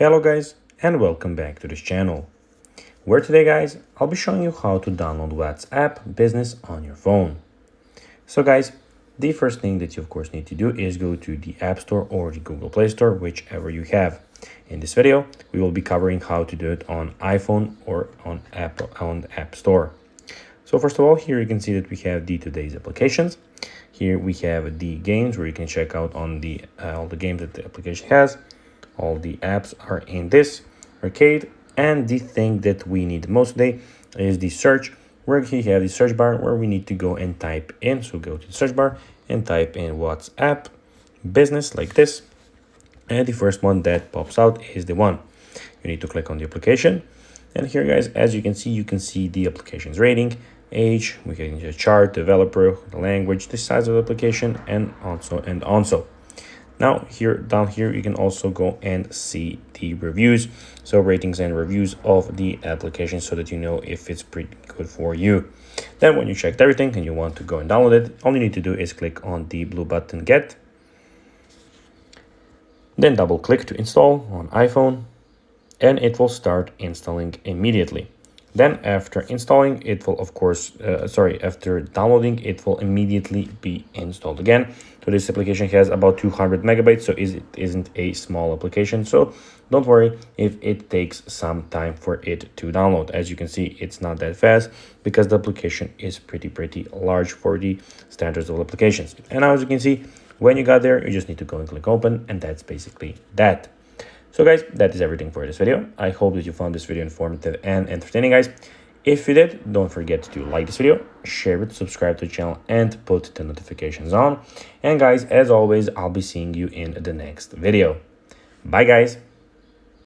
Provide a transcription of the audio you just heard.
Hello guys and welcome back to this channel, where today guys I'll be showing you how to download WhatsApp Business on your phone. So guys, the first thing that you of course need to do is go to the App Store or the Google Play Store, whichever you have. In this video we will be covering how to do it on iPhone or on the App Store. So first of all, here you can see that we have the today's applications. Here we have the games where you can check out on the all the games that the application has. All the apps are in this arcade, and the thing that we need most today is the search, where we have the search bar where we need to go and type in. So go to the search bar and type in WhatsApp Business like this, and the first one that pops out is the one. You need to click on the application, and here guys, as you can see the application's rating, age, we can get a chart, developer, the language, the size of the application, and also. Now down here you can also go and see the reviews, so ratings and reviews of the application, so that you know if it's pretty good for you. Then when you checked everything and you want to go and download it, all you need to do is click on the blue button Get, then double click to install on iPhone, and it will start installing immediately. Then after installing, it will after downloading, it will immediately be installed again. So this application has about 200 megabytes, so it isn't a small application. So don't worry if it takes some time for it to download. As you can see, it's not that fast because the application is pretty large for the standards of applications. And now as you can see, when you got there, you just need to go and click open, and that's basically that. So guys, that is everything for this video. I hope that you found this video informative and entertaining, guys. If you did, don't forget to like this video, share it, subscribe to the channel, and put the notifications on. And guys, as always, I'll be seeing you in the next video. Bye guys.